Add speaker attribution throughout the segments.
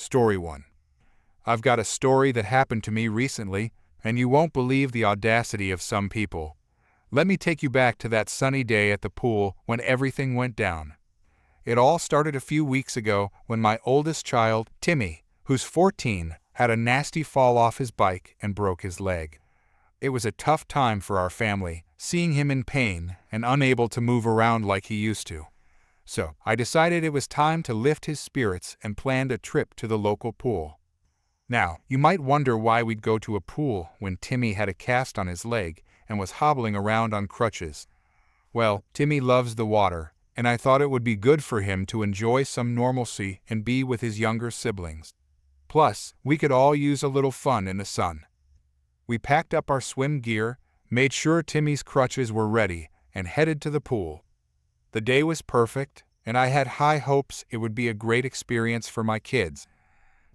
Speaker 1: Story 1. I've got a story that happened to me recently, and you won't believe the audacity of some people. Let me take you back to that sunny day at the pool when everything went down. It all started a few weeks ago when my oldest child, Timmy, who's 14, had a nasty fall off his bike and broke his leg. It was a tough time for our family, seeing him in pain and unable to move around like he used to. So I decided it was time to lift his spirits and planned a trip to the local pool. Now, you might wonder why we'd go to a pool when Timmy had a cast on his leg and was hobbling around on crutches. Well, Timmy loves the water, and I thought it would be good for him to enjoy some normalcy and be with his younger siblings. Plus, we could all use a little fun in the sun. We packed up our swim gear, made sure Timmy's crutches were ready, and headed to the pool. The day was perfect, and I had high hopes it would be a great experience for my kids.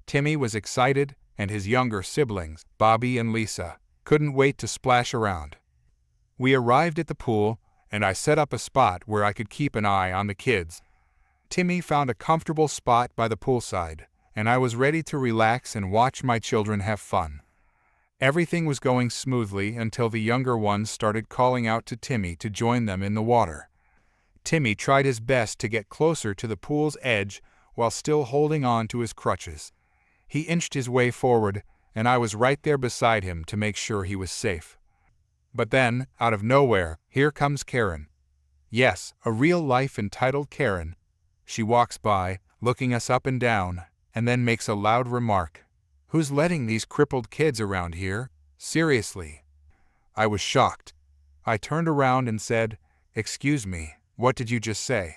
Speaker 1: Timmy was excited, and his younger siblings, Bobby and Lisa, couldn't wait to splash around. We arrived at the pool, and I set up a spot where I could keep an eye on the kids. Timmy found a comfortable spot by the poolside, and I was ready to relax and watch my children have fun. Everything was going smoothly until the younger ones started calling out to Timmy to join them in the water. Timmy tried his best to get closer to the pool's edge while still holding on to his crutches. He inched his way forward, and I was right there beside him to make sure he was safe. But then, out of nowhere, here comes Karen. Yes, a real-life entitled Karen. She walks by, looking us up and down, and then makes a loud remark. "Who's letting these crippled kids around here? Seriously?" I was shocked. I turned around and said, "Excuse me, what did you just say?"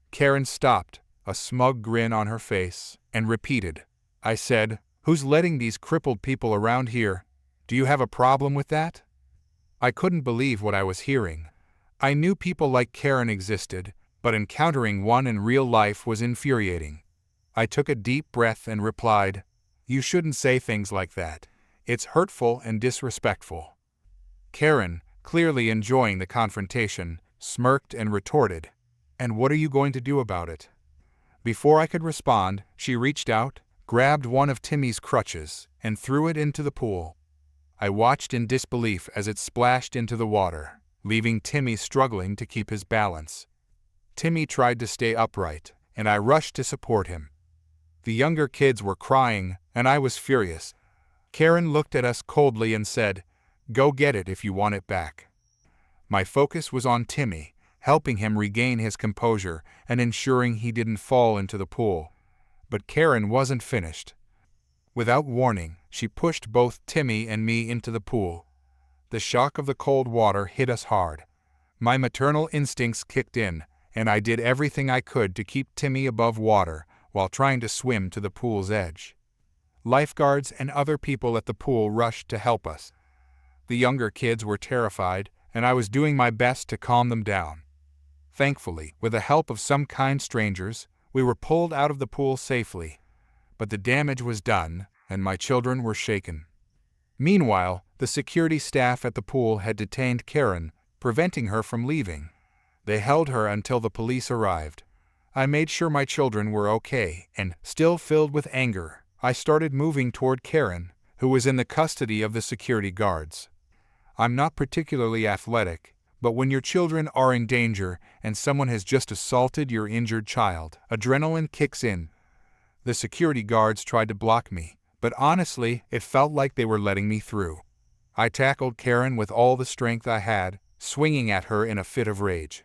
Speaker 1: Karen stopped, a smug grin on her face, and repeated. I said, "Who's letting these crippled people around here? Do you have a problem with that?" I couldn't believe what I was hearing. I knew people like Karen existed, but encountering one in real life was infuriating. I took a deep breath and replied, "You shouldn't say things like that. It's hurtful and disrespectful." Karen, clearly enjoying the confrontation, smirked and retorted, "And what are you going to do about it?" Before I could respond, she reached out, grabbed one of Timmy's crutches, and threw it into the pool. I watched in disbelief as it splashed into the water, leaving Timmy struggling to keep his balance. Timmy tried to stay upright, and I rushed to support him. The younger kids were crying, and I was furious. Karen looked at us coldly and said, "Go get it if you want it back." My focus was on Timmy, helping him regain his composure and ensuring he didn't fall into the pool. But Karen wasn't finished. Without warning, she pushed both Timmy and me into the pool. The shock of the cold water hit us hard. My maternal instincts kicked in, and I did everything I could to keep Timmy above water while trying to swim to the pool's edge. Lifeguards and other people at the pool rushed to help us. The younger kids were terrified, and I was doing my best to calm them down. Thankfully, with the help of some kind strangers, we were pulled out of the pool safely. But the damage was done, and my children were shaken. Meanwhile, the security staff at the pool had detained Karen, preventing her from leaving. They held her until the police arrived. I made sure my children were okay, and, still filled with anger, I started moving toward Karen, who was in the custody of the security guards. I'm not particularly athletic, but when your children are in danger and someone has just assaulted your injured child, adrenaline kicks in. The security guards tried to block me, but honestly, it felt like they were letting me through. I tackled Karen with all the strength I had, swinging at her in a fit of rage.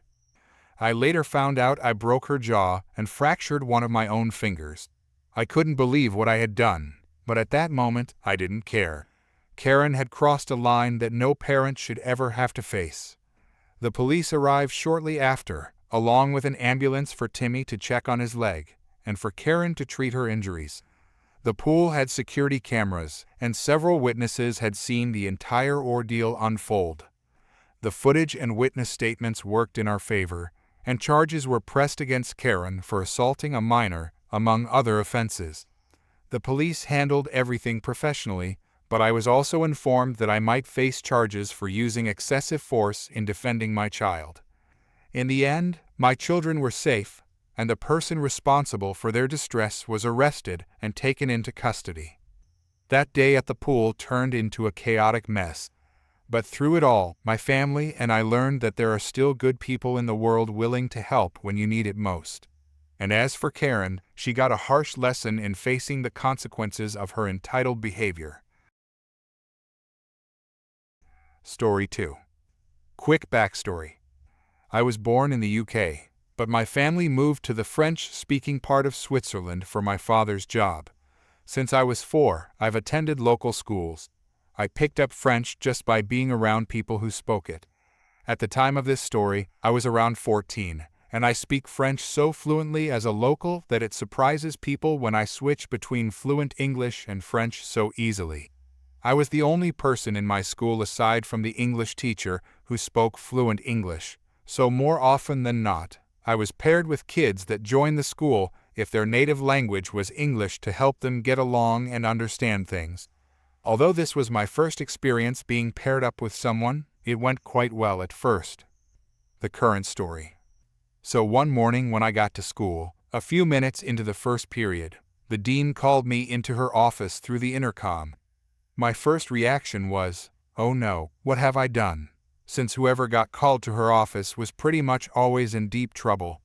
Speaker 1: I later found out I broke her jaw and fractured one of my own fingers. I couldn't believe what I had done, but at that moment, I didn't care. Karen had crossed a line that no parent should ever have to face. The police arrived shortly after, along with an ambulance for Timmy to check on his leg, and for Karen to treat her injuries. The pool had security cameras, and several witnesses had seen the entire ordeal unfold. The footage and witness statements worked in our favor, and charges were pressed against Karen for assaulting a minor, among other offenses. The police handled everything professionally, but I was also informed that I might face charges for using excessive force in defending my child. In the end, my children were safe, and the person responsible for their distress was arrested and taken into custody. That day at the pool turned into a chaotic mess. But through it all, my family and I learned that there are still good people in the world willing to help when you need it most. And as for Karen, she got a harsh lesson in facing the consequences of her entitled behavior. Story 2. Quick backstory. I was born in the UK, but my family moved to the French-speaking part of Switzerland for my father's job. Since I was 4, I've attended local schools. I picked up French just by being around people who spoke it. At the time of this story, I was around 14, and I speak French so fluently as a local that it surprises people when I switch between fluent English and French so easily. I was the only person in my school aside from the English teacher who spoke fluent English, so more often than not, I was paired with kids that joined the school if their native language was English to help them get along and understand things. Although this was my first experience being paired up with someone, it went quite well at first. The current story. So one morning when I got to school, a few minutes into the first period, the dean called me into her office through the intercom. My first reaction was, oh no, what have I done? Since whoever got called to her office was pretty much always in deep trouble.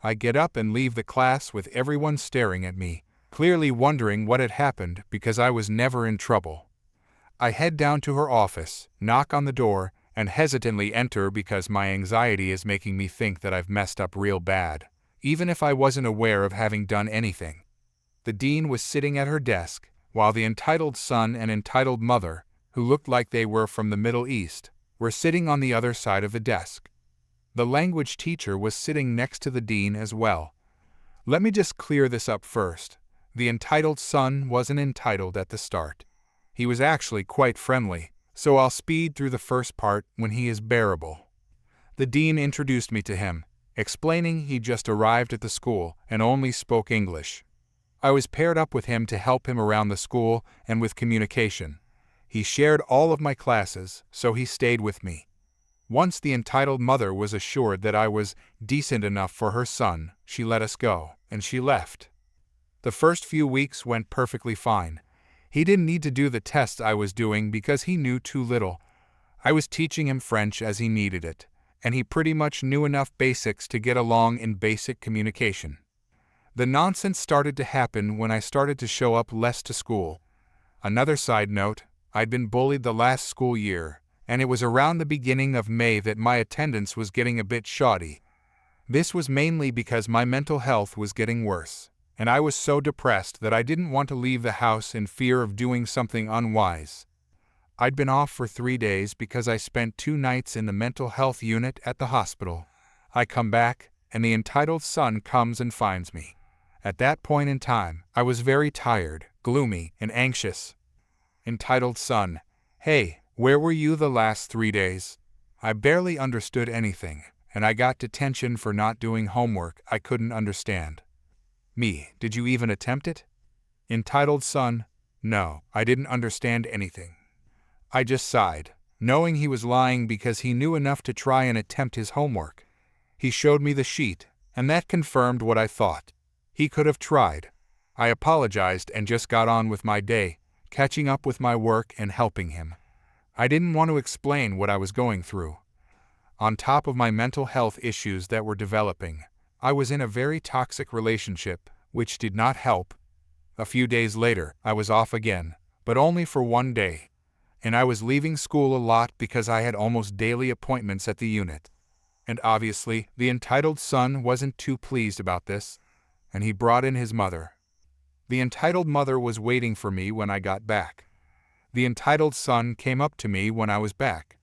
Speaker 1: I get up and leave the class with everyone staring at me, clearly wondering what had happened because I was never in trouble. I head down to her office, knock on the door, and hesitantly enter because my anxiety is making me think that I've messed up real bad, even if I wasn't aware of having done anything. The dean was sitting at her desk, while the entitled son and entitled mother, who looked like they were from the Middle East, were sitting on the other side of the desk. The language teacher was sitting next to the dean as well. Let me just clear this up first. The entitled son wasn't entitled at the start. He was actually quite friendly, so I'll speed through the first part when he is bearable. The dean introduced me to him, explaining he just arrived at the school and only spoke English. I was paired up with him to help him around the school and with communication. He shared all of my classes, so he stayed with me. Once the entitled mother was assured that I was decent enough for her son, she let us go, and she left. The first few weeks went perfectly fine. He didn't need to do the tests I was doing because he knew too little. I was teaching him French as he needed it, and he pretty much knew enough basics to get along in basic communication. The nonsense started to happen when I started to show up less to school. Another side note, I'd been bullied the last school year, and it was around the beginning of May that my attendance was getting a bit shoddy. This was mainly because my mental health was getting worse, and I was so depressed that I didn't want to leave the house in fear of doing something unwise. I'd been off for 3 days because I spent 2 nights in the mental health unit at the hospital. I come back, and the entitled son comes and finds me. At that point in time, I was very tired, gloomy, and anxious. Entitled son: hey, where were you the last 3 days? I barely understood anything, and I got detention for not doing homework I couldn't understand. Me: did you even attempt it? Entitled son: no, I didn't understand anything. I just sighed, knowing he was lying because he knew enough to try and attempt his homework. He showed me the sheet, and that confirmed what I thought. He could have tried. I apologized and just got on with my day, catching up with my work and helping him. I didn't want to explain what I was going through. On top of my mental health issues that were developing, I was in a very toxic relationship, which did not help. A few days later, I was off again, but only for 1 day. And I was leaving school a lot because I had almost daily appointments at the unit. And obviously, the entitled son wasn't too pleased about this, and he brought in his mother. The entitled mother was waiting for me when I got back. The entitled son came up to me when I was back.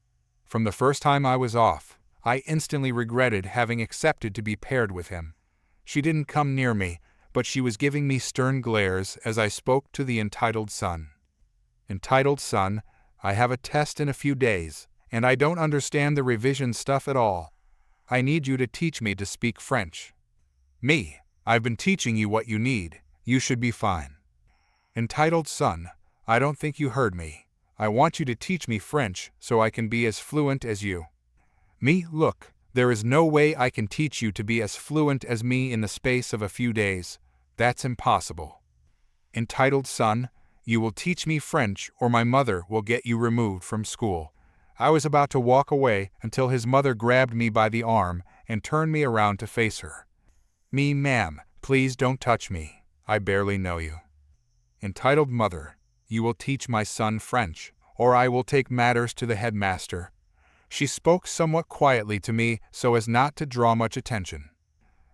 Speaker 1: From the first time I was off, I instantly regretted having accepted to be paired with him. She didn't come near me, but she was giving me stern glares as I spoke to the entitled son. Entitled son: I have a test in a few days, and I don't understand the revision stuff at all. I need you to teach me to speak French. Me: I've been teaching you what you need. You should be fine. Entitled son: I don't think you heard me. I want you to teach me French so I can be as fluent as you. Me: look, There is no way I can teach you to be as fluent as me in the space of a few days. That's impossible. Entitled son, you will teach me French or my mother will get you removed from school. I was about to walk away until his mother grabbed me by the arm and turned me around to face her. Me, ma'am, please don't touch me. I barely know you. Entitled mother, you will teach my son French, or I will take matters to the headmaster. She spoke somewhat quietly to me so as not to draw much attention.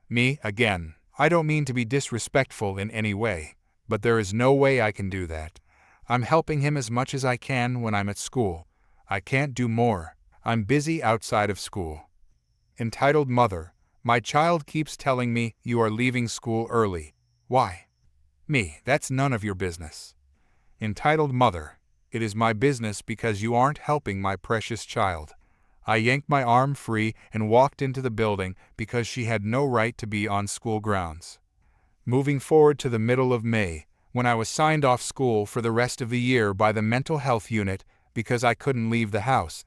Speaker 1: Me, again, I don't mean to be disrespectful in any way, but there is no way I can do that. I'm helping him as much as I can when I'm at school. I can't do more. I'm busy outside of school. Entitled mother, my child keeps telling me you are leaving school early. Why? Me, that's none of your business. Entitled mother, it is my business because you aren't helping my precious child. I yanked my arm free and walked into the building because she had no right to be on school grounds. Moving forward to the middle of May, when I was signed off school for the rest of the year by the mental health unit because I couldn't leave the house.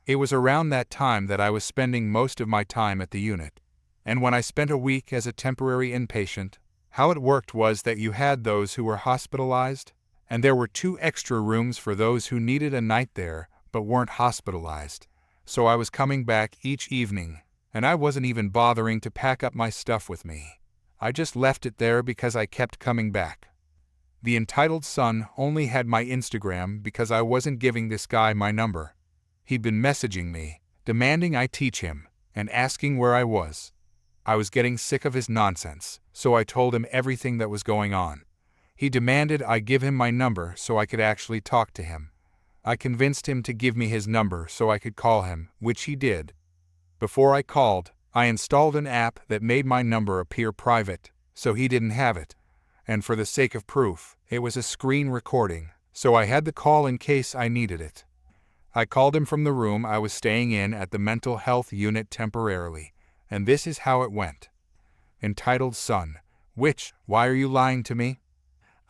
Speaker 1: It was around that time that I was spending most of my time at the unit. And when I spent a week as a temporary inpatient, how it worked was that you had those who were hospitalized, and there were 2 extra rooms for those who needed a night there but weren't hospitalized. So I was coming back each evening, and I wasn't even bothering to pack up my stuff with me. I just left it there because I kept coming back. The entitled son only had my Instagram because I wasn't giving this guy my number. He'd been messaging me, demanding I teach him, and asking where I was. I was getting sick of his nonsense, so I told him everything that was going on. He demanded I give him my number so I could actually talk to him. I convinced him to give me his number so I could call him, which he did. Before I called, I installed an app that made my number appear private, so he didn't have it. And for the sake of proof, it was a screen recording, so I had the call in case I needed it. I called him from the room I was staying in at the mental health unit temporarily, and this is how it went. Entitled son, why are you lying to me?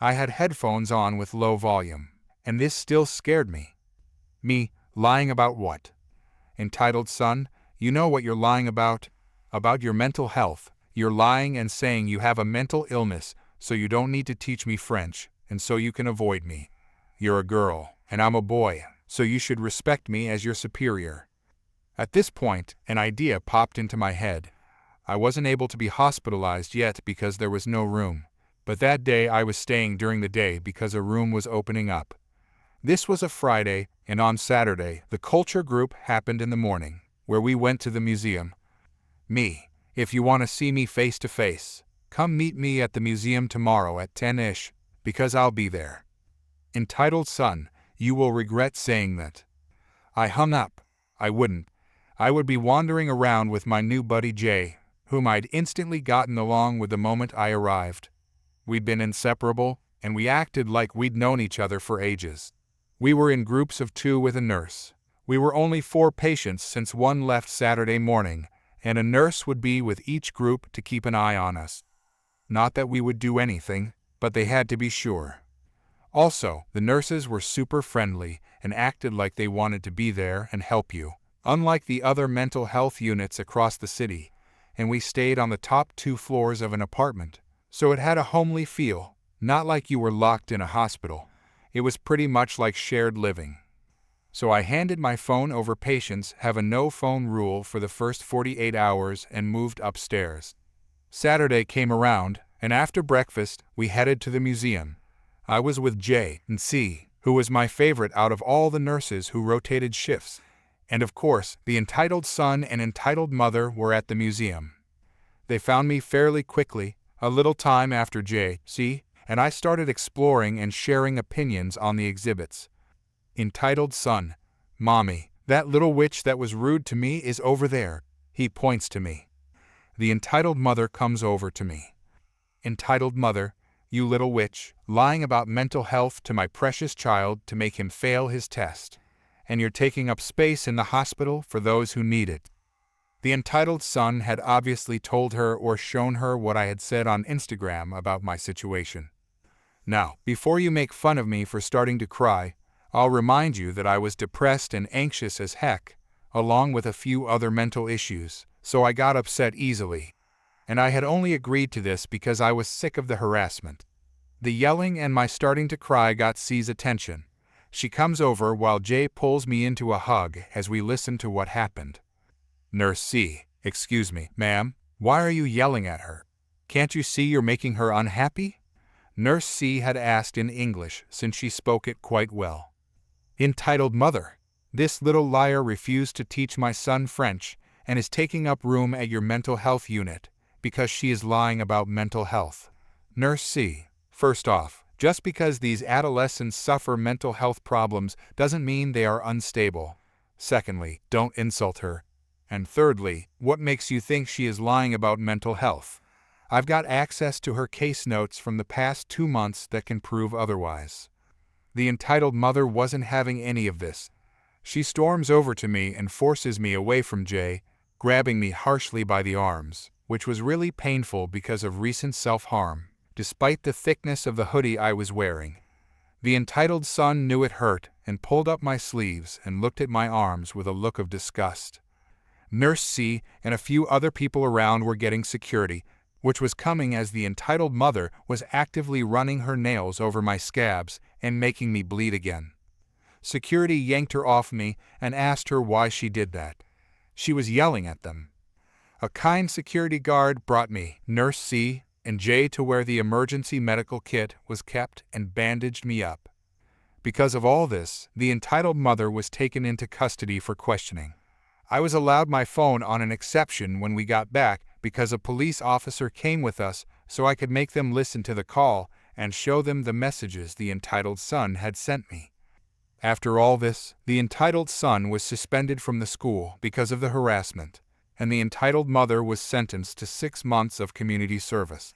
Speaker 1: I had headphones on with low volume, and this still scared me. Me, lying about what? Entitled son, you know what you're lying about? About your mental health. You're lying and saying you have a mental illness, so you don't need to teach me French, and so you can avoid me. You're a girl, and I'm a boy, so you should respect me as your superior. At this point, an idea popped into my head. I wasn't able to be hospitalized yet because there was no room, but that day I was staying during the day because a room was opening up. This was a Friday, and on Saturday, the culture group happened in the morning, where we went to the museum. Me, if you want to see me face to face, come meet me at the museum tomorrow at 10-ish, because I'll be there. Entitled son, you will regret saying that. I hung up. I wouldn't. I would be wandering around with my new buddy Jay, whom I'd instantly gotten along with the moment I arrived. We'd been inseparable, and we acted like we'd known each other for ages. We were in groups of 2 with a nurse. We were only 4 patients since one left Saturday morning, and a nurse would be with each group to keep an eye on us. Not that we would do anything, but they had to be sure. Also, the nurses were super friendly and acted like they wanted to be there and help you, unlike the other mental health units across the city, and we stayed on the top 2 floors of an apartment, so it had a homely feel, not like you were locked in a hospital. It was pretty much like shared living. So I handed my phone over. Patients have a no-phone rule for the first 48 hours and moved upstairs. Saturday came around, and after breakfast, we headed to the museum. I was with J and C, who was my favorite out of all the nurses who rotated shifts. And of course, the entitled son and entitled mother were at the museum. They found me fairly quickly, a little time after J, C, and I started exploring and sharing opinions on the exhibits. Entitled son, Mommy, that little witch that was rude to me is over there. He points to me. The entitled mother comes over to me. Entitled mother, you little witch, lying about mental health to my precious child to make him fail his test. And you're taking up space in the hospital for those who need it. The entitled son had obviously told her or shown her what I had said on Instagram about my situation. Now, before you make fun of me for starting to cry, I'll remind you that I was depressed and anxious as heck, along with a few other mental issues, so I got upset easily. And I had only agreed to this because I was sick of the harassment. The yelling and my starting to cry got C's attention. She comes over while Jay pulls me into a hug as we listen to what happened. Nurse C: "Excuse me, ma'am, why are you yelling at her? Can't you see you're making her unhappy?" Nurse C had asked in English since she spoke it quite well. Entitled mother, this little liar refused to teach my son French and is taking up room at your mental health unit because she is lying about mental health. Nurse C: "First off, just because these adolescents suffer mental health problems doesn't mean they are unstable. Secondly, don't insult her. And thirdly, what makes you think she is lying about mental health? I've got access to her case notes from the past 2 months that can prove otherwise." The entitled mother wasn't having any of this. She storms over to me and forces me away from Jay, grabbing me harshly by the arms, which was really painful because of recent self-harm, despite the thickness of the hoodie I was wearing. The entitled son knew it hurt and pulled up my sleeves and looked at my arms with a look of disgust. Nurse C and a few other people around were getting security, which was coming as the entitled mother was actively running her nails over my scabs and making me bleed again. Security yanked her off me and asked her why she did that. She was yelling at them. A kind security guard brought me, Nurse C, and Jay to where the emergency medical kit was kept and bandaged me up. Because of all this, the entitled mother was taken into custody for questioning. I was allowed my phone on an exception when we got back because a police officer came with us so I could make them listen to the call and show them the messages the entitled son had sent me. After all this, the entitled son was suspended from the school because of the harassment, and the entitled mother was sentenced to 6 months of community service.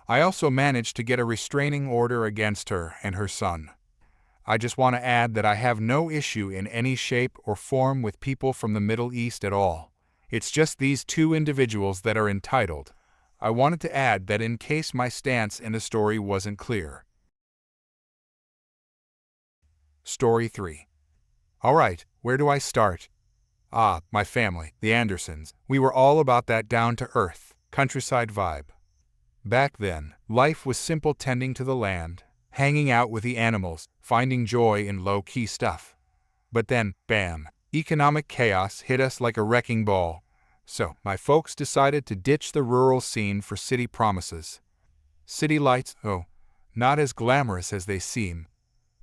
Speaker 1: I also managed to get a restraining order against her and her son. I just want to add that I have no issue in any shape or form with people from the Middle East at all. It's just these 2 individuals that are entitled. I wanted to add that in case my stance in the story wasn't clear. Story 3. Alright, where do I start? My family, the Andersons. We were all about that down-to-earth, countryside vibe. Back then, life was simple: tending to the land, hanging out with the animals, finding joy in low-key stuff. But then, bam, economic chaos hit us like a wrecking ball. So, my folks decided to ditch the rural scene for city promises. City lights, not as glamorous as they seem.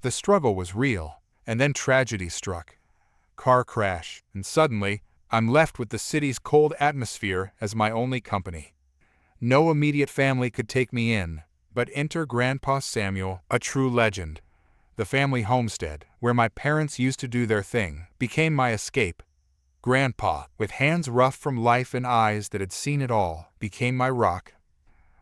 Speaker 1: The struggle was real, and then tragedy struck. Car crash, and suddenly, I'm left with the city's cold atmosphere as my only company. No immediate family could take me in, but enter Grandpa Samuel, a true legend. The family homestead, where my parents used to do their thing, became my escape. Grandpa, with hands rough from life and eyes that had seen it all, became my rock.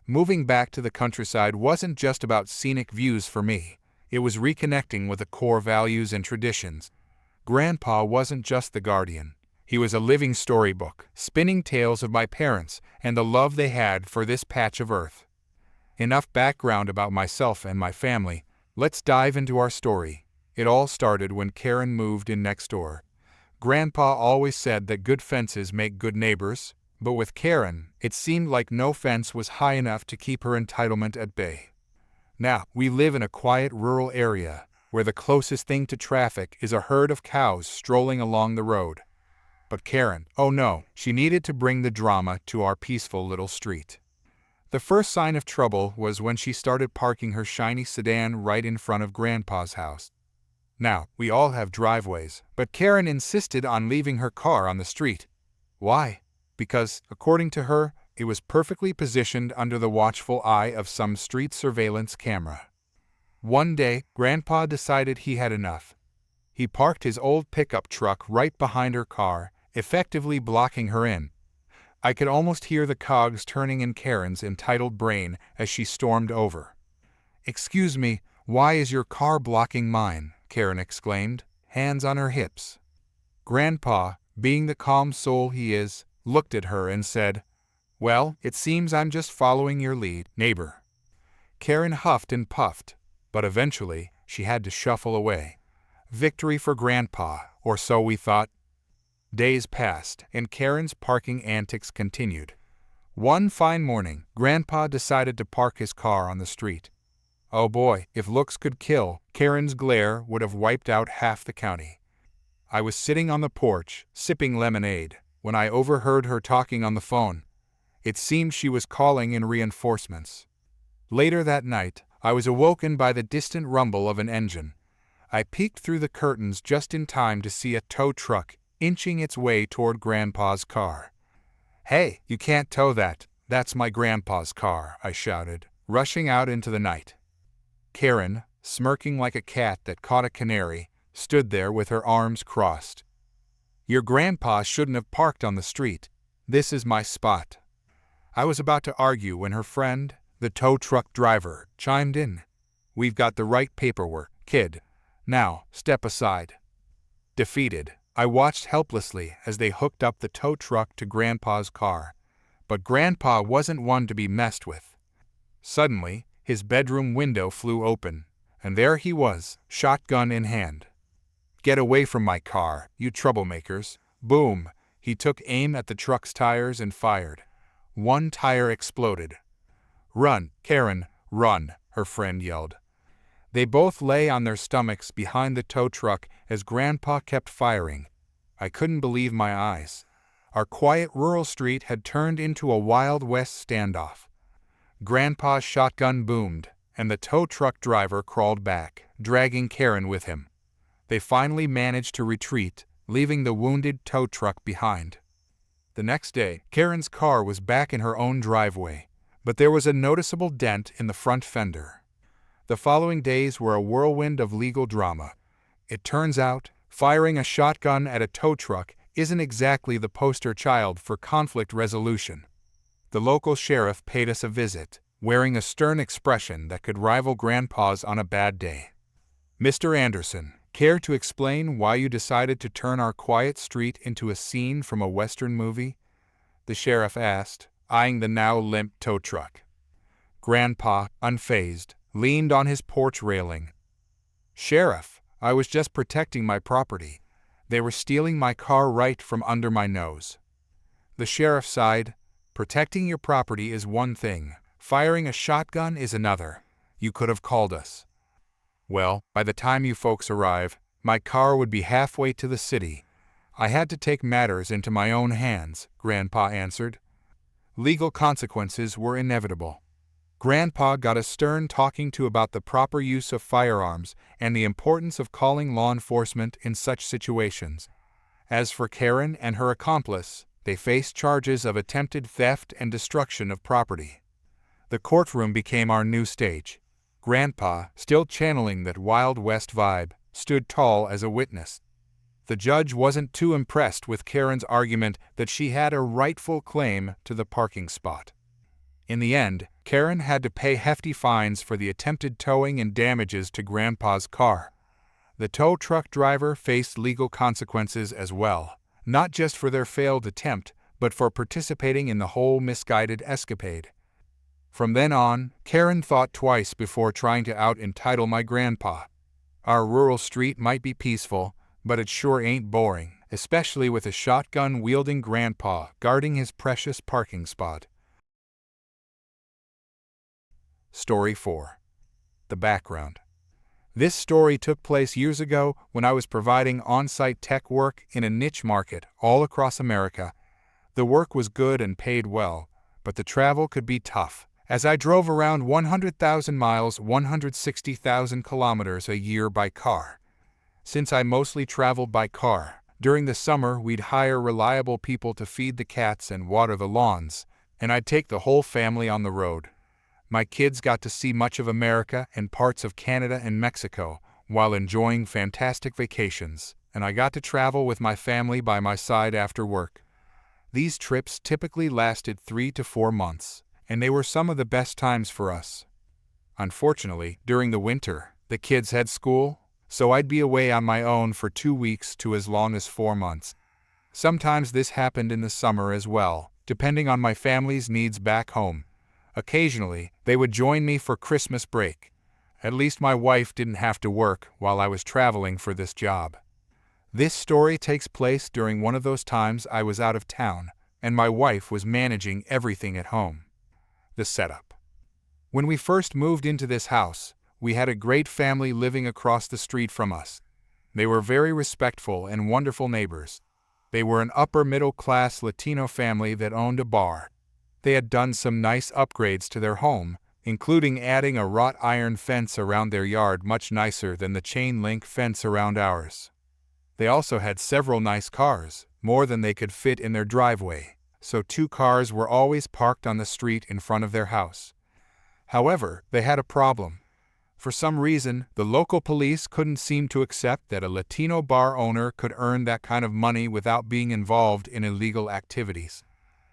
Speaker 1: Moving back to the countryside wasn't just about scenic views for me. It was reconnecting with the core values and traditions. Grandpa wasn't just the guardian. He was a living storybook, spinning tales of my parents and the love they had for this patch of earth. Enough background about myself and my family. Let's dive into our story. It all started when Karen moved in next door. Grandpa always said that good fences make good neighbors, but with Karen, it seemed like no fence was high enough to keep her entitlement at bay. Now, we live in a quiet rural area, where the closest thing to traffic is a herd of cows strolling along the road. But Karen, oh no, she needed to bring the drama to our peaceful little street. The first sign of trouble was when she started parking her shiny sedan right in front of Grandpa's house. Now, we all have driveways, but Karen insisted on leaving her car on the street. Why? Because, according to her, it was perfectly positioned under the watchful eye of some street surveillance camera. One day, Grandpa decided he had enough. He parked his old pickup truck right behind her car, effectively blocking her in. I could almost hear the cogs turning in Karen's entitled brain as she stormed over. "Excuse me, why is your car blocking mine?" Karen exclaimed, hands on her hips. Grandpa, being the calm soul he is, looked at her and said, "Well, it seems I'm just following your lead, neighbor." Karen huffed and puffed, but eventually she had to shuffle away. Victory for Grandpa, or so we thought. Days passed, and Karen's parking antics continued. One fine morning, Grandpa decided to park his car on the street. Oh boy, if looks could kill, Karen's glare would have wiped out half the county. I was sitting on the porch, sipping lemonade, when I overheard her talking on the phone. It seemed she was calling in reinforcements. Later that night, I was awoken by the distant rumble of an engine. I peeked through the curtains just in time to see a tow truck inching its way toward Grandpa's car. "Hey, you can't tow that. That's my grandpa's car," I shouted, rushing out into the night. Karen, smirking like a cat that caught a canary, stood there with her arms crossed. "Your grandpa shouldn't have parked on the street. This is my spot." I was about to argue when her friend, the tow truck driver, chimed in. "We've got the right paperwork, kid. Now, step aside." Defeated, I watched helplessly as they hooked up the tow truck to Grandpa's car. But Grandpa wasn't one to be messed with. Suddenly, his bedroom window flew open, and there he was, shotgun in hand. "Get away from my car, you troublemakers." Boom! He took aim at the truck's tires and fired. One tire exploded. "Run, Karen, run," her friend yelled. They both lay on their stomachs behind the tow truck as Grandpa kept firing. I couldn't believe my eyes. Our quiet rural street had turned into a Wild West standoff. Grandpa's shotgun boomed, and the tow truck driver crawled back, dragging Karen with him. They finally managed to retreat, leaving the wounded tow truck behind. The next day, Karen's car was back in her own driveway, but there was a noticeable dent in the front fender. The following days were a whirlwind of legal drama. It turns out, firing a shotgun at a tow truck isn't exactly the poster child for conflict resolution. The local sheriff paid us a visit, wearing a stern expression that could rival Grandpa's on a bad day. "Mr. Anderson, care to explain why you decided to turn our quiet street into a scene from a Western movie?" the sheriff asked, eyeing the now limp tow truck. Grandpa, unfazed, leaned on his porch railing. "Sheriff, I was just protecting my property. They were stealing my car right from under my nose." The sheriff sighed. "Protecting your property is one thing. Firing a shotgun is another. You could have called us." "Well, by the time you folks arrive, my car would be halfway to the city. I had to take matters into my own hands," Grandpa answered. Legal consequences were inevitable. Grandpa got a stern talking to about the proper use of firearms and the importance of calling law enforcement in such situations. As for Karen and her accomplice, they faced charges of attempted theft and destruction of property. The courtroom became our new stage. Grandpa, still channeling that Wild West vibe, stood tall as a witness. The judge wasn't too impressed with Karen's argument that she had a rightful claim to the parking spot. In the end, Karen had to pay hefty fines for the attempted towing and damages to Grandpa's car. The tow truck driver faced legal consequences as well, not just for their failed attempt, but for participating in the whole misguided escapade. From then on, Karen thought twice before trying to out-entitle my grandpa. Our rural street might be peaceful, but it sure ain't boring, especially with a shotgun-wielding grandpa guarding his precious parking spot. Story 4. The background. This story took place years ago when I was providing on-site tech work in a niche market all across America. The work was good and paid well, but the travel could be tough, as I drove around 100,000 miles, 160,000 kilometers a year by car. Since I mostly traveled by car, during the summer we'd hire reliable people to feed the cats and water the lawns, and I'd take the whole family on the road. My kids got to see much of America and parts of Canada and Mexico while enjoying fantastic vacations, and I got to travel with my family by my side after work. These trips typically lasted 3 to 4 months, and they were some of the best times for us. Unfortunately, during the winter, the kids had school, so I'd be away on my own for 2 weeks to as long as 4 months. Sometimes this happened in the summer as well, depending on my family's needs back home. Occasionally, they would join me for Christmas break. At least my wife didn't have to work while I was traveling for this job. This story takes place during one of those times I was out of town, and my wife was managing everything at home. The setup. When we first moved into this house, we had a great family living across the street from us. They were very respectful and wonderful neighbors. They were an upper-middle-class Latino family that owned a bar. They had done some nice upgrades to their home, including adding a wrought iron fence around their yard, much nicer than the chain-link fence around ours. They also had several nice cars, more than they could fit in their driveway, so 2 cars were always parked on the street in front of their house. However, they had a problem. For some reason, the local police couldn't seem to accept that a Latino bar owner could earn that kind of money without being involved in illegal activities.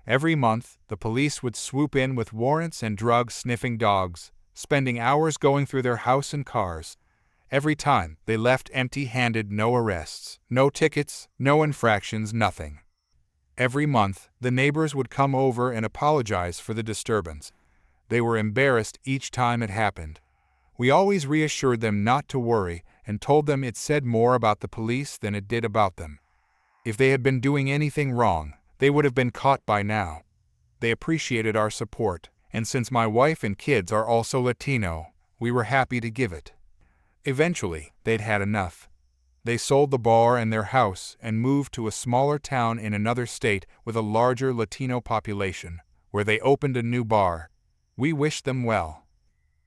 Speaker 1: Every month, the police would swoop in with warrants and drug-sniffing dogs, spending hours going through their house and cars. Every time, they left empty-handed, no arrests, no tickets, no infractions, nothing. Every month, the neighbors would come over and apologize for the disturbance. They were embarrassed each time it happened. We always reassured them not to worry and told them it said more about the police than it did about them. If they had been doing anything wrong, they would have been caught by now. They appreciated our support, and since my wife and kids are also Latino, we were happy to give it. Eventually, they'd had enough. They sold the bar and their house and moved to a smaller town in another state with a larger Latino population, where they opened a new bar. We wished them well.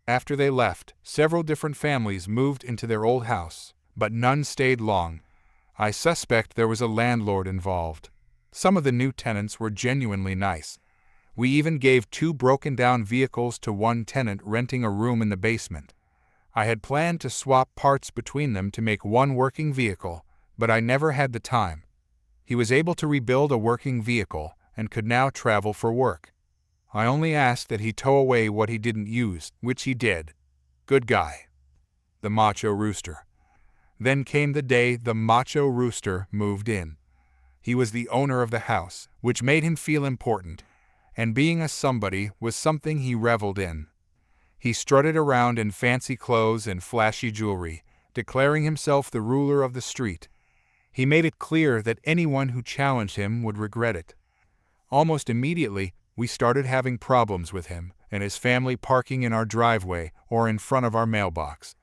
Speaker 1: After they left, several different families moved into their old house, but none stayed long. I suspect there was a landlord involved. Some of the new tenants were genuinely nice. We even gave 2 broken-down vehicles to one tenant renting a room in the basement. I had planned to swap parts between them to make one working vehicle, but I never had the time. He was able to rebuild a working vehicle and could now travel for work. I only asked that he tow away what he didn't use, which he did. Good guy. The macho rooster. Then came the day the macho rooster moved in. He was the owner of the house, which made him feel important, and being a somebody was something he reveled in. He strutted around in fancy clothes and flashy jewelry, declaring himself the ruler of the street. He made it clear that anyone who challenged him would regret it. Almost immediately, we started having problems with him and his family parking in our driveway or in front of our mailbox.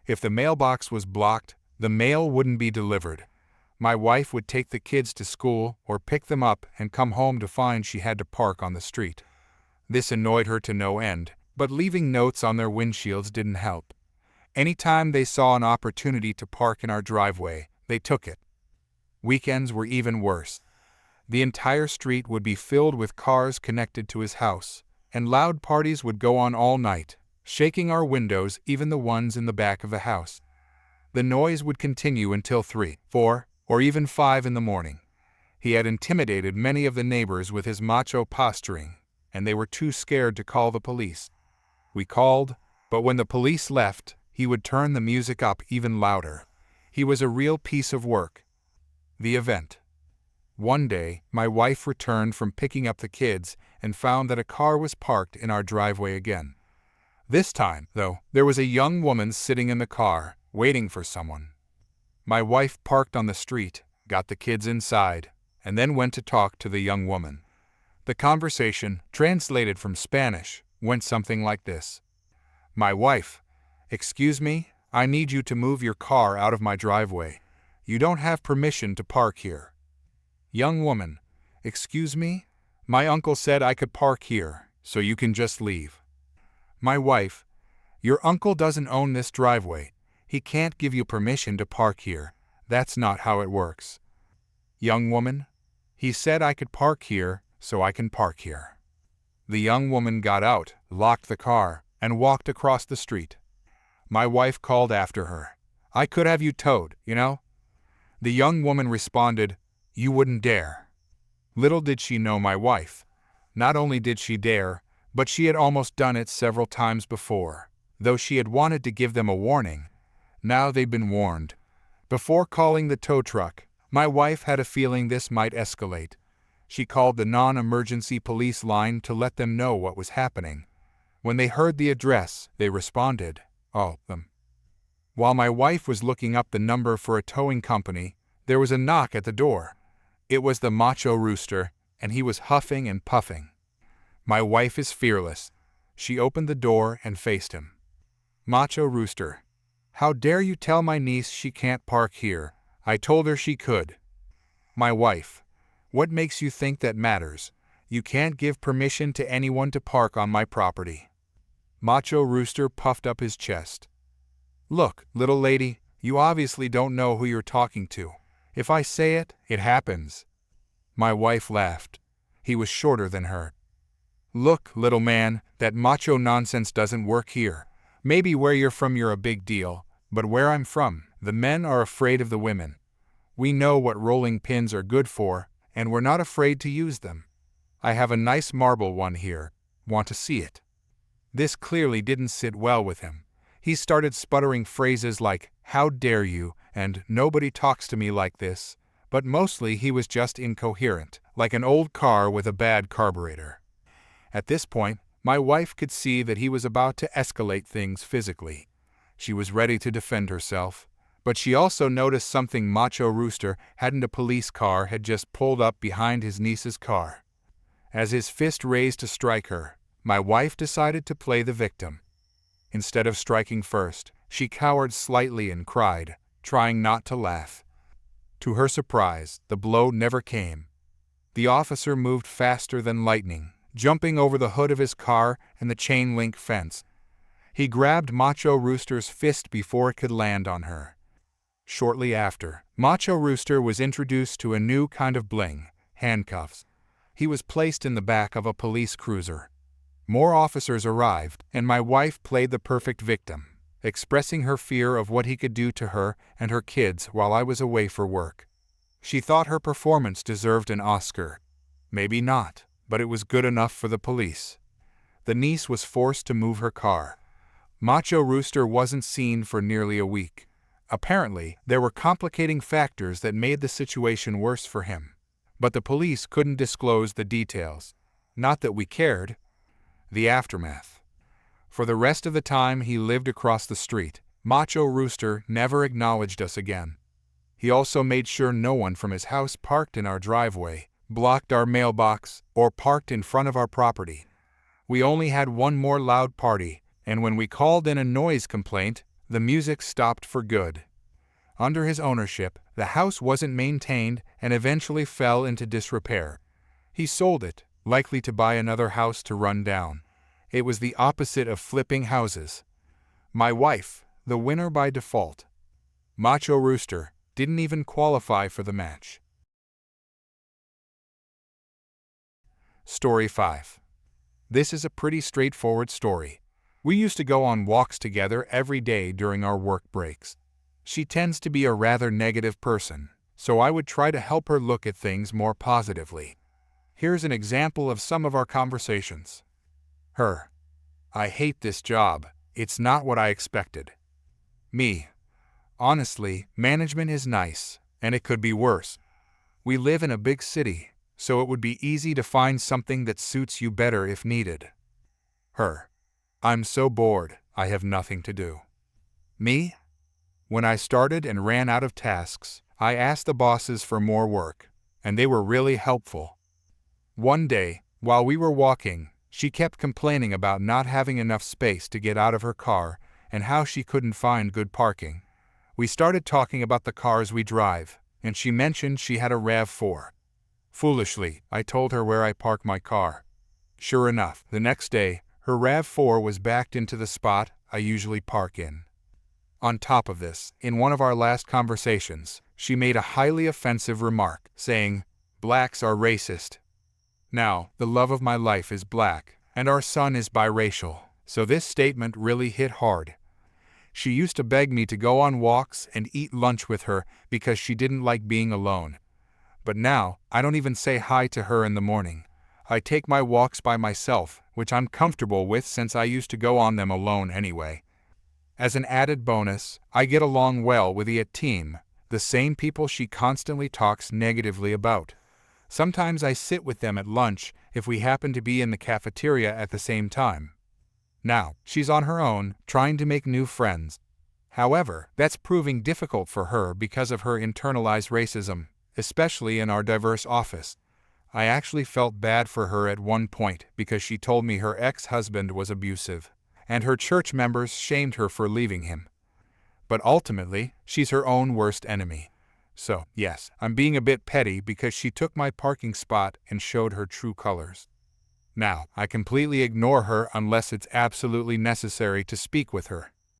Speaker 1: If the mailbox was blocked, the mail wouldn't be delivered. My wife would take the kids to school or pick them up and come home to find she had to park on the street. This annoyed her to no end, but leaving notes on their windshields didn't help. Anytime they saw an opportunity to park in our driveway, they took it. Weekends were even worse. The entire street would be filled with cars connected to his house, and loud parties would go on all night, shaking our windows, even the ones in the back of the house. The noise would continue until 3, 4, or even 5 in the morning. He had intimidated many of the neighbors with his macho posturing, and they were too scared to call the police. We called, but when the police left, he would turn the music up even louder. He was a real piece of work. The event. One day, my wife returned from picking up the kids and found that a car was parked in our driveway again. This time, though, there was a young woman sitting in the car, waiting for someone. My wife parked on the street, got the kids inside, and then went to talk to the young woman. The conversation, translated from Spanish, went something like this. My wife, excuse me, I need you to move your car out of my driveway. You don't have permission to park here. Young woman, excuse me? My uncle said I could park here, so you can just leave. My wife, your uncle doesn't own this driveway. He can't give you permission to park here. That's not how it works. Young woman, he said I could park here, so I can park here. The young woman got out, locked the car, and walked across the street. My wife called after her. I could have you towed, you know? The young woman responded, you wouldn't dare. Little did she know my wife. Not only did she dare, but she had almost done it several times before, though she had wanted to give them a warning. Now they'd been warned. Before calling the tow truck, my wife had a feeling this might escalate. She called the non-emergency police line to let them know what was happening. When they heard the address, they responded, "Oh, them." While my wife was looking up the number for a towing company, There was a knock at the door. It was the macho rooster, and he was huffing and puffing. My wife is fearless. She opened the door and faced him. Macho rooster: "How dare you tell my niece she can't park here? I told her she could." My wife: "What makes you think that matters? You can't give permission to anyone to park on my property." Macho rooster puffed up his chest. "Look, little lady, you obviously don't know who you're talking to. If I say it, it happens." My wife laughed. He was shorter than her. "Look, little man, that macho nonsense doesn't work here. Maybe where you're from you're a big deal, but where I'm from, the men are afraid of the women. We know what rolling pins are good for, and we're not afraid to use them. I have a nice marble one here. Want to see it?" This clearly didn't sit well with him. He started sputtering phrases like, "How dare you," and "Nobody talks to me like this," but mostly he was just incoherent, like an old car with a bad carburetor. At this point, my wife could see that he was about to escalate things physically. She was ready to defend herself, but she also noticed something. Macho rooster hadn't a police car had just pulled up behind his niece's car. As his fist raised to strike her, my wife decided to play the victim. Instead of striking first, she cowered slightly and cried, trying not to laugh. To her surprise, the blow never came. The officer moved faster than lightning, jumping over the hood of his car and the chain-link fence. He grabbed Macho Rooster's fist before it could land on her. Shortly after, Macho Rooster was introduced to a new kind of bling: handcuffs. He was placed in the back of a police cruiser. More officers arrived, and my wife played the perfect victim, expressing her fear of what he could do to her and her kids while I was away for work. She thought her performance deserved an Oscar. Maybe not, but it was good enough for the police. The niece was forced to move her car. Macho Rooster wasn't seen for nearly a week. Apparently, there were complicating factors that made the situation worse for him. But the police couldn't disclose the details. Not that we cared. The aftermath. For the rest of the time he lived across the street, Macho Rooster never acknowledged us again. He also made sure no one from his house parked in our driveway, blocked our mailbox, or parked in front of our property. We only had one more loud party, and when we called in a noise complaint, the music stopped for good. Under his ownership, the house wasn't maintained and eventually fell into disrepair. He sold it, likely to buy another house to run down. It was the opposite of flipping houses. My wife, the winner by default. Macho Rooster didn't even qualify for the match. Story 5. This is a pretty straightforward story. We used to go on walks together every day during our work breaks. She tends to be a rather negative person, so I would try to help her look at things more positively. Here's an example of some of our conversations. Her: "I hate this job. It's not what I expected." Me: "Honestly, management is nice, and it could be worse. We live in a big city, so it would be easy to find something that suits you better if needed." Her: "I'm so bored, I have nothing to do." Me: "When I started and ran out of tasks, I asked the bosses for more work, and they were really helpful." One day, while we were walking, she kept complaining about not having enough space to get out of her car and how she couldn't find good parking. We started talking about the cars we drive, and she mentioned she had a RAV4. Foolishly, I told her where I park my car. Sure enough, the next day, her RAV4 was backed into the spot I usually park in. On top of this, in one of our last conversations, she made a highly offensive remark, saying, "Blacks are racist." Now, the love of my life is black, and our son is biracial, so this statement really hit hard. She used to beg me to go on walks and eat lunch with her because she didn't like being alone. But now, I don't even say hi to her in the morning. I take my walks by myself, which I'm comfortable with since I used to go on them alone anyway. As an added bonus, I get along well with the team, the same people she constantly talks negatively about. Sometimes I sit with them at lunch if we happen to be in the cafeteria at the same time. Now, she's on her own, trying to make new friends. However, that's proving difficult for her because of her internalized racism, especially in our diverse office. I actually felt bad for her at one point because she told me her ex-husband was abusive, and her church members shamed her for leaving him. But ultimately, she's her own worst enemy. So, yes, I'm being a bit petty because she took my parking spot and showed her true colors. Now, I completely ignore her unless it's absolutely necessary to speak with her.